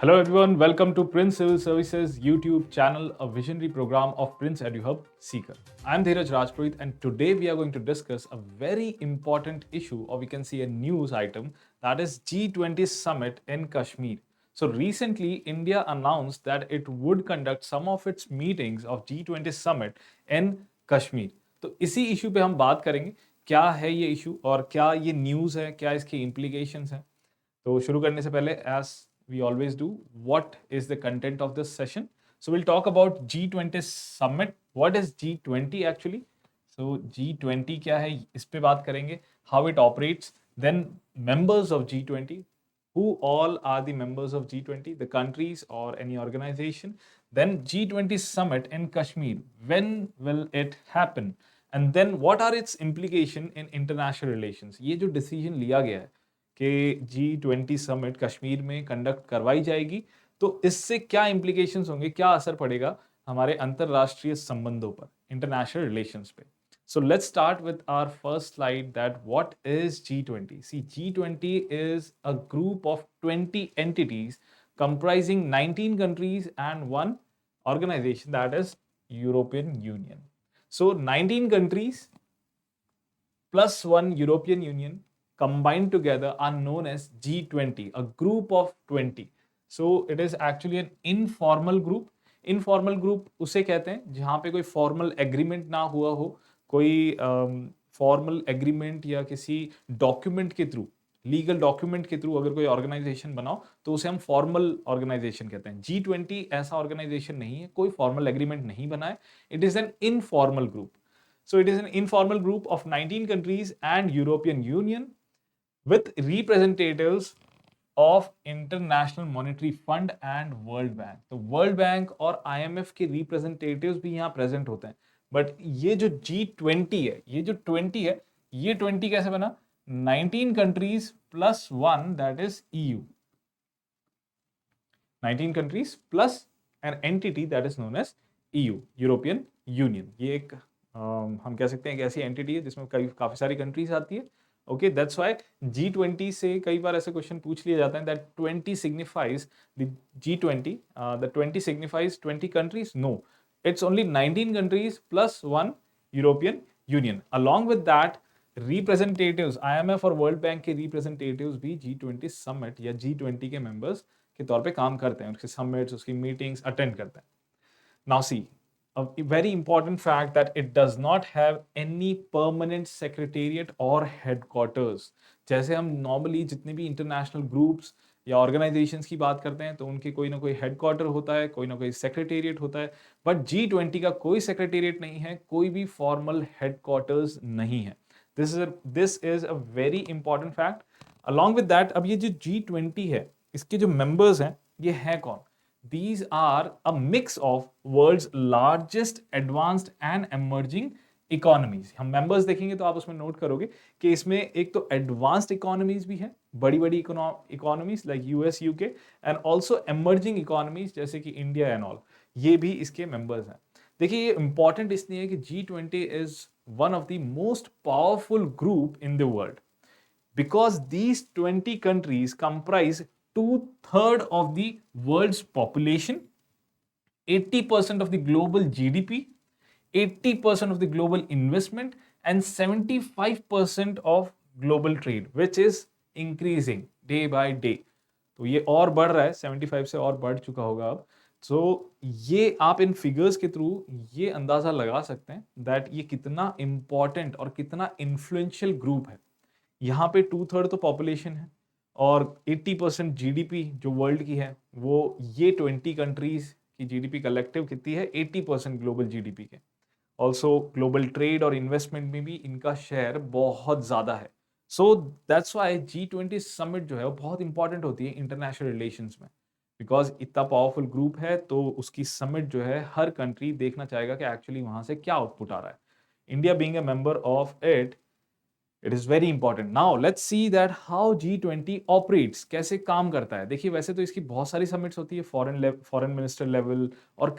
Hello everyone, welcome to Prince Civil Services YouTube channel, a visionary program of Prince EduHub Seeker. I'm Dheeraj Rajpurohit and today we are going to discuss a very important issue, or we can see a news item, that is G20 summit in Kashmir. So recently India announced that it would conduct some of its meetings of G20 summit in Kashmir. तो इसी issue पे हम बात करेंगे, क्या है ये issue और क्या ये न्यूज़ है, क्या इसकी implications हैं. तो शुरू करने से पहले as we always do, what is the content of this session? So we'll talk about G20 summit. What is G20 actually? So G20 क्या है, इस पे बात करेंगे. How it operates. Then members of G20. Who all are the members of G20? The countries or any organization. Then G20 summit in Kashmir. When will it happen? And then what are its implication in international relations? ये जो decision लिया गया है कि G20 summit Kashmir में conduct करवाई जाएगी, तो इससे क्या इम्प्लीकेशंस होंगे, क्या असर पड़ेगा हमारे अंतरराष्ट्रीय संबंधों पर, इंटरनेशनल रिलेशंस पे. So let's start with our first slide, that what is G20? See, G20 is a group of 20 entities comprising 19 countries and one organization, that is European Union. So 19 countries plus one European Union combined together are known as G20, a group of 20. So it is actually an informal group. Informal group उसे कहते हैं जहां पे कोई formal agreement ना हुआ हो, कोई फॉर्मल एग्रीमेंट या किसी डॉक्यूमेंट के थ्रू, लीगल डॉक्यूमेंट के थ्रू अगर कोई ऑर्गेनाइजेशन बनाओ तो उसे हम फॉर्मल ऑर्गेनाइजेशन कहते हैं. G20 ऐसा ऑर्गेनाइजेशन नहीं है, कोई फॉर्मल एग्रीमेंट नहीं बना है. It is an informal group. So it is an informal group of 19 countries and European Union with representatives of International Monetary Fund and World Bank. तो World Bank और IMF के representatives भी यहाँ present होते हैं. But ये जो G20 है, ये जो 20 है, ये 20 कैसे बना? 19 countries plus one, that is EU. 19 countries plus an entity that is known as EU, European Union. ये एक हम कह सकते हैं कि ऐसी एंटिटी है जिसमें काफी सारी कंट्रीज आती है. ओके, दैट्स व्हाई G20 से कई बार ऐसे क्वेश्चन पूछ लिया जाता है that 20 signifies the G20, the 20 signifies 20 countries. No, it's only 19 countries plus one European Union. Along with that representatives, IMF और वर्ल्ड बैंक के रिप्रेजेंटेटिव्स भी G20 समिट या G20 के मेंबर्स के तौर पे काम करते हैं, उसके समिट्स, उसकी मीटिंग्स अटेंड करते हैं. Now see, a very important fact that it does not have any permanent secretariat or headquarters. जैसे हम नॉर्मली जितने भी इंटरनेशनल ग्रुप्स या ऑर्गेनाइजेशंस की बात करते हैं तो उनके कोई ना कोई हेडक्वार्टर होता है, कोई ना कोई सेक्रेटेरिएट होता है. बट G20 का कोई सेक्रेटेरिएट नहीं है, कोई भी फॉर्मल हेडक्वार्टर्स नहीं है. This is a very important fact. Along with that, अब ये जो G20 है, इसके जो मेंबर्स हैं, ये हैं कौन? These are a mix of world's largest advanced and emerging economies. हम members देखेंगे तो आप उसमें नोट करोगे कि इसमें एक तो advanced economies भी हैं, बड़ी बड़ी economies like US, UK, and also emerging economies जैसे कि India and all, ये भी इसके members हैं. देखिए, ये important इसलिए है कि G20 is one of the most powerful group in the world because these 20 countries comprise 2/3 of the world's population, 80% of the global GDP, 80% of the global investment, and 75% of global trade, which is increasing day by day. तो ये और बढ़ रहा है, 75 से और बढ़ चुका होगा अब. सो ये आप इन फिगर्स के थ्रू ये अंदाजा लगा सकते हैं दैट ये कितना इंपॉर्टेंट और कितना इन्फ्लुएंशियल ग्रुप है. यहाँ पे 2/3 तो पॉपुलेशन है और 80% जीडीपी जो वर्ल्ड की है, वो ये 20 कंट्रीज की जीडीपी कलेक्टिव कितनी है? 80% ग्लोबल जीडीपी के. ऑल्सो ग्लोबल ट्रेड और इन्वेस्टमेंट में भी इनका शेयर बहुत ज्यादा है. So that's why G20 summit जो है वो बहुत इंपॉर्टेंट होती है इंटरनेशनल रिलेशंस में, बिकॉज इतना पावरफुल ग्रुप है तो उसकी समिट जो है हर कंट्री देखना चाहेगा कि एक्चुअली वहां से क्या आउटपुट आ रहा है. India being a member of it, it is very important. Now let's see that how G20 operates, कैसे काम करता है. देखिए, वैसे तो इसकी बहुत सारी समिट्स होती है, फॉरेन मिनिस्टर लेवल और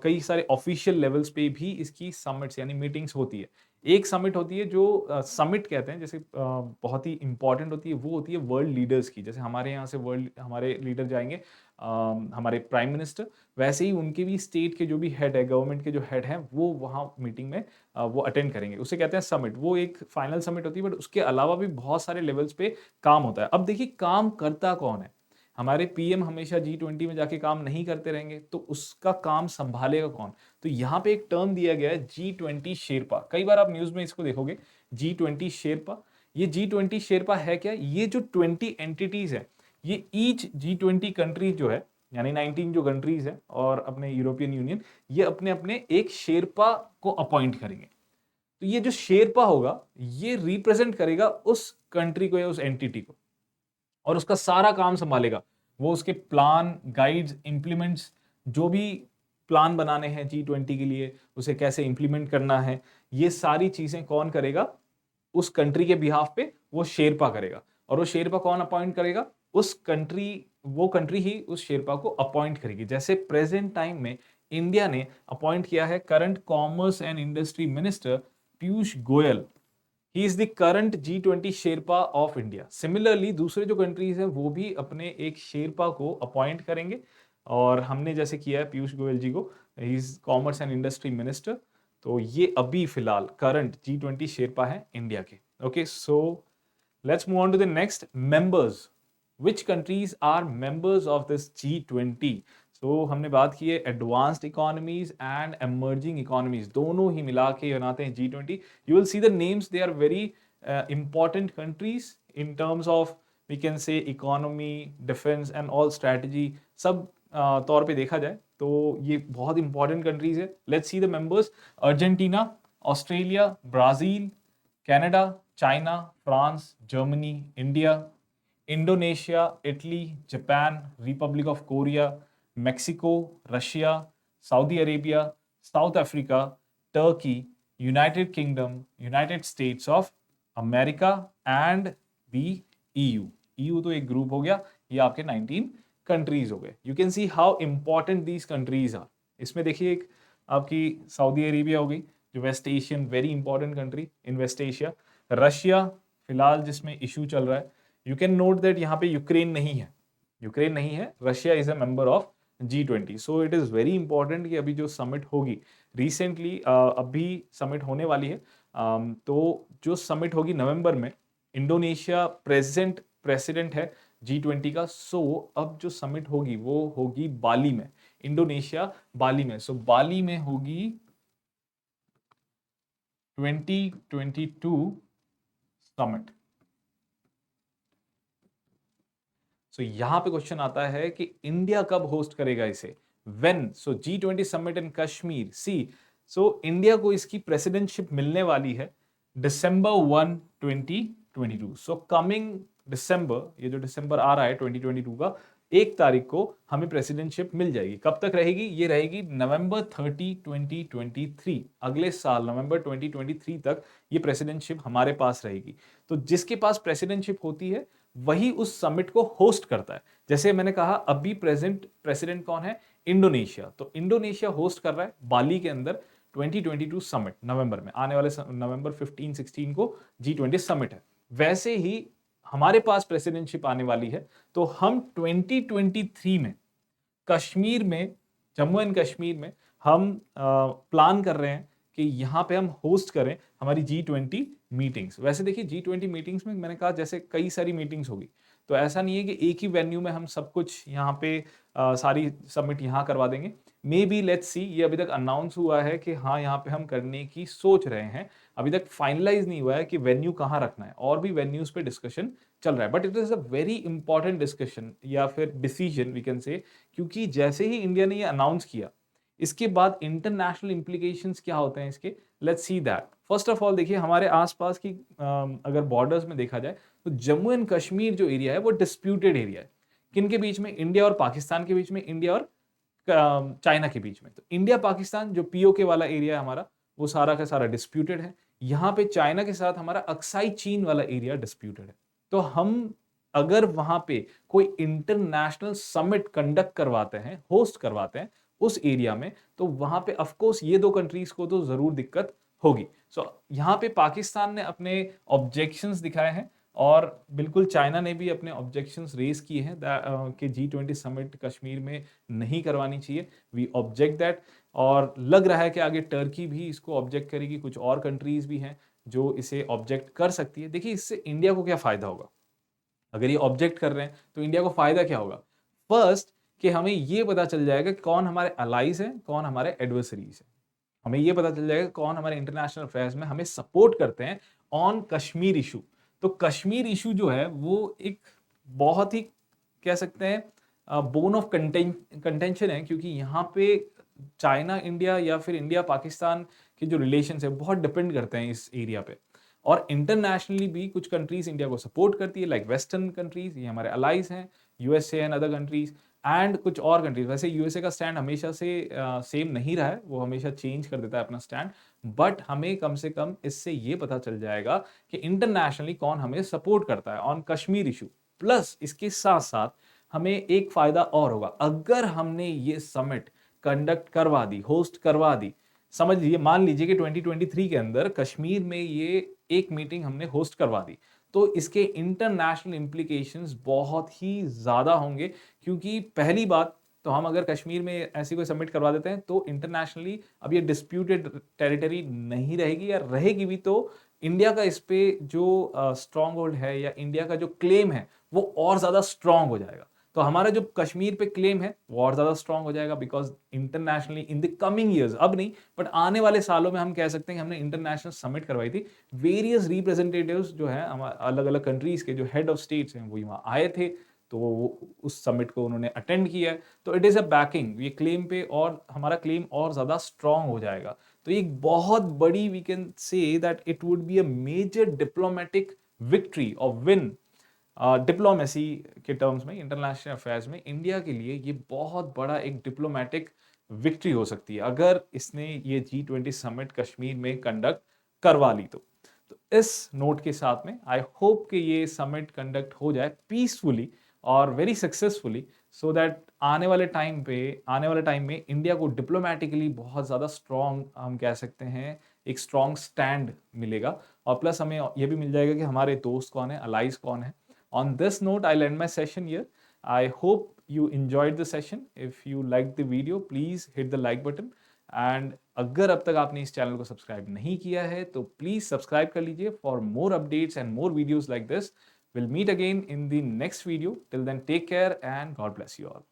कई सारे ऑफिशियल लेवल्स पे भी इसकी समिट्स यानी मीटिंग्स होती है. एक समिट होती है जो समिट कहते हैं, जैसे बहुत ही इंपॉर्टेंट होती है, वो होती है वर्ल्ड लीडर्स की। जैसे हमारे यहाँ से वर्ल्ड हमारे लीडर जाएंगे, हमारे प्राइम मिनिस्टर, वैसे ही उनके भी स्टेट के जो भी हेड है, गवर्नमेंट के जो हेड हैं, वो वहाँ मीटिंग में वो अटेंड करेंगे। उसे कहते हैं समिट। वो एक फाइनल समिट होती है, बट उसके अलावा भी बहुत सारे लेवल्स पे काम होता है। अब देखिए काम करता कौन है। हमारे पीएम हमेशा G20 में जाके काम नहीं करते रहेंगे, तो उसका काम संभालेगा कौन। तो यहाँ पे एक टर्म दिया गया है G20 शेरपा। कई बार आप न्यूज में इसको देखोगे, G20 शेरपा। ये G20 शेरपा है क्या? ये जो 20 एंटिटीज है, ये ईच G20 कंट्रीज जो है, यानी 19 जो कंट्रीज है और अपने यूरोपियन यूनियन, ये अपने अपने एक शेरपा को अपॉइंट करेंगे। तो ये जो शेरपा होगा, ये रिप्रेजेंट करेगा उस कंट्री को या उस एंटिटी को, और उसका सारा काम संभालेगा। वो उसके प्लान, गाइड्स, इंप्लीमेंट्स, जो भी प्लान बनाने हैं G20 के लिए, उसे कैसे इंप्लीमेंट करना है, ये सारी चीजें कौन करेगा? उस कंट्री के बिहाफ पे वो शेरपा करेगा। और वो शेरपा कौन अपॉइंट करेगा? उस कंट्री, वो कंट्री ही उस शेरपा को अपॉइंट करेगी। जैसे प्रेजेंट टाइम में इंडिया ने अपॉइंट किया है current commerce and industry minister Piyush Goyal. He is the current G20 Sherpa of India. Similarly दूसरे जो कंट्रीज हैं वो भी अपने एक शेरपा को अपॉइंट करेंगे, और हमने जैसे किया है पीयूष गोयल जी को, he is commerce and industry minister. तो ये अभी फिलहाल करंट G20 शेरपा है इंडिया के। Okay, so let's move on to the next members. Which countries are members of this G20? सो हमने बात की है advanced economies and emerging economies, दोनों ही मिला के बनाते हैं G20। You will see the names, they are very important countries in terms of, we can say, economy, defence and all strategy, सब तौर पे देखा जाए तो ये बहुत इंपॉर्टेंट कंट्रीज है। Let's see the members. Argentina, Australia, Brazil, Canada, China, France, Germany, India, Indonesia, Italy, Japan, Republic of Korea, Mexico, Russia, Saudi Arabia, south Africa, Turkey, United kingdom, United states of America and the EU. EU तो एक group हो गया, ये आपके 19 countries हो गए। You can see how important these countries are. इसमें देखिए एक आपकी सऊदी अरेबिया हो गई, जो west Asian, very important country in west Asia. Russia फिलहाल जिसमें इशू चल रहा है, यू कैन नोट दैट यहाँ पे यूक्रेन नहीं है, यूक्रेन नहीं है, Russia is a member of G20। So it is very important कि अभी जो समिट होगी रिसेंटली, अभी समिट होने वाली है, तो जो समिट होगी नवंबर में, इंडोनेशिया प्रेजेंट प्रेसिडेंट है G20 का। सो अब जो समिट होगी वो होगी बाली में, इंडोनेशिया बाली में। सो बाली में होगी 2022 समिट। सो यहां पे क्वेश्चन आता है कि इंडिया कब होस्ट करेगा इसे, when? So G20 summit in Kashmir, see, so India को इसकी प्रेसिडेंटशिप मिलने वाली है December 1, 2022। सो कमिंग दिसंबर, ये जो दिसंबर आ रहा है 2022 का 1 तारीख को हमें प्रेसिडेंटशिप मिल जाएगी। कब तक रहेगी? ये रहेगी November 30, 2023। अगले साल November 2023 तक ये प्रेसिडेंटशिप हमारे पास रहेगी। तो जिसके पास प्रेसिडेंटशिप होती है वही उस समिट को होस्ट करता है। जैसे मैंने कहा अभी प्रेजेंट प्रेसिडेंट कौन है? इंडोनेशिया। तो इंडोनेशिया होस्ट कर रहा है बाली के अंदर 2022 समिट, नवंबर में आने वाले नवंबर 15-16 को G20 समिट है। वैसे ही हमारे पास प्रेसिडेंटशिप आने वाली है, तो हम 2023 में कश्मीर में, जम्मू एंड कश्मीर में हम प्लान कर रहे हैं कि यहाँ पे हम होस्ट करें हमारी G20 मीटिंग्स। वैसे देखिए G20 मीटिंग्स में मैंने कहा जैसे कई सारी मीटिंग्स होगी, तो ऐसा नहीं है कि एक ही वेन्यू में हम सब कुछ यहाँ पे सारी सबमिट यहाँ करवा देंगे। मे बी, लेट्स सी, ये अभी तक अनाउंस हुआ है कि हाँ यहाँ पे हम करने की सोच रहे हैं, अभी तक फाइनलाइज नहीं हुआ है कि वेन्यू कहाँ रखना है, और भी वेन्यूज पे डिस्कशन चल रहा है। But it is a very important discussion या फिर डिसीजन वी कैन से, क्योंकि जैसे ही इंडिया ने ये अनाउंस किया, इसके बाद इंटरनेशनल इंप्लीकेशंस क्या होते हैं इसके, let's see that. First of all देखिए हमारे आसपास की अगर बॉर्डर्स में देखा जाए तो जम्मू एंड कश्मीर जो एरिया है वो डिस्प्यूटेड एरिया है। किन के बीच में? इंडिया और पाकिस्तान के बीच में, इंडिया और चाइना के बीच में। तो इंडिया पाकिस्तान जो पीओके वाला एरिया है हमारा, वो सारा का सारा डिस्प्यूटेड है। यहाँ पे चाइना के साथ हमारा अक्साई चीन वाला एरिया डिस्प्यूटेड है। तो हम अगर वहां पे कोई इंटरनेशनल समिट कंडक्ट करवाते हैं, होस्ट करवाते हैं उस एरिया में, तो वहां पे ऑफ कोर्स ये दो कंट्रीज को तो जरूर दिक्कत होगी। सो यहाँ पे पाकिस्तान ने अपने ऑब्जेक्शंस दिखाए हैं और बिल्कुल चाइना ने भी अपने ऑब्जेक्शंस रेज किए हैं कि G20 समिट कश्मीर में नहीं करवानी चाहिए। वी ऑब्जेक्ट दैट और लग रहा है कि आगे टर्की भी इसको ऑब्जेक्ट करेगी, कुछ और कंट्रीज भी हैं जो इसे ऑब्जेक्ट कर सकती है। देखिए इससे इंडिया को क्या फायदा होगा, अगर ये ऑब्जेक्ट कर रहे हैं तो इंडिया को फायदा क्या होगा। फर्स्ट कि हमें ये पता चल जाएगा कि कौन हमारे अलाइज हैं, कौन हमारे एडवर्सरीज हैं। हमें ये पता चल जाएगा कौन हमारे इंटरनेशनल अफेयर्स में हमें सपोर्ट करते हैं ऑन कश्मीर इशू। तो कश्मीर इशू जो है वो एक बहुत ही कह सकते हैं बोन ऑफ कंटेंशन है, क्योंकि यहाँ पे चाइना इंडिया या फिर इंडिया पाकिस्तान के जो रिलेशन है बहुत डिपेंड करते हैं इस एरिया पे। और इंटरनेशनली भी कुछ कंट्रीज इंडिया को सपोर्ट करती है, लाइक वेस्टर्न कंट्रीज, ये हमारे अलाइज हैं, USA and other countries and कुछ और कंट्रीज। वैसे यूएसए का स्टैंड हमेशा से सेम नहीं रहा है, वो हमेशा चेंज कर देता है अपना स्टैंड, बट हमें कम से कम इससे ये पता चल जाएगा कि इंटरनेशनली कौन हमें सपोर्ट करता है ऑन कश्मीर इशू। प्लस इसके साथ साथ हमें एक फायदा और होगा, अगर हमने ये समिट कंडक्ट करवा दी, होस्ट करवा दी, समझ लीजिए मान लीजिए कि 2023 के अंदर कश्मीर में ये एक मीटिंग हमने होस्ट करवा दी, तो इसके इंटरनेशनल इंप्लीकेशंस बहुत ही ज्यादा होंगे। क्योंकि पहली बात तो हम अगर कश्मीर में ऐसी कोई समिट करवा देते हैं तो इंटरनेशनली अब ये डिस्प्यूटेड टेरिटरी नहीं रहेगी, या रहेगी भी तो इंडिया का इस पे जो स्ट्रॉन्ग होल्ड है या इंडिया का जो क्लेम है वो और ज्यादा स्ट्रॉन्ग हो जाएगा। तो हमारा जो कश्मीर पे क्लेम है वो और ज्यादा स्ट्रॉन्ग हो जाएगा, because internationally in the coming years, अब नहीं बट आने वाले सालों में हम कह सकते हैं कि हमने इंटरनेशनल समिट करवाई थी। वेरियस रिप्रेजेंटेटिव्स जो है अलग अलग कंट्रीज के जो हेड ऑफ स्टेट्स हैं वो वहां आए थे, तो वो उस समिट को उन्होंने अटेंड किया है। तो इट इज अ बैकिंग, ये क्लेम पे और हमारा क्लेम और ज्यादा स्ट्रॉन्ग हो जाएगा। तो एक बहुत बड़ी, we can say that it would be a major diplomatic victory और विन डिप्लोमेसी के टर्म्स में, इंटरनेशनल अफेयर्स में इंडिया के लिए ये बहुत बड़ा एक डिप्लोमेटिक विक्ट्री हो सकती है अगर इसने ये G20 समिट कश्मीर में कंडक्ट करवा ली तो इस नोट के साथ में आई होप कि ये समिट कंडक्ट हो जाए पीसफुली और वेरी सक्सेसफुली, सो दैट आने वाले टाइम में इंडिया को डिप्लोमेटिकली बहुत ज़्यादा स्ट्रॉन्ग, हम कह सकते हैं एक स्ट्रॉन्ग स्टैंड मिलेगा। और प्लस हमें ये भी मिल जाएगा कि हमारे दोस्त कौन है, अलाइज कौन है। On this note, I'll end my session here. I hope you enjoyed the session. If you liked the video, please hit the like button. And अगर अब तक आपने इस चैनल को सब्सक्राइब नहीं किया है तो प्लीज सब्सक्राइब कर लीजिए for more updates and more videos like this. We'll meet again in the next video. Till then, take care and God bless you all.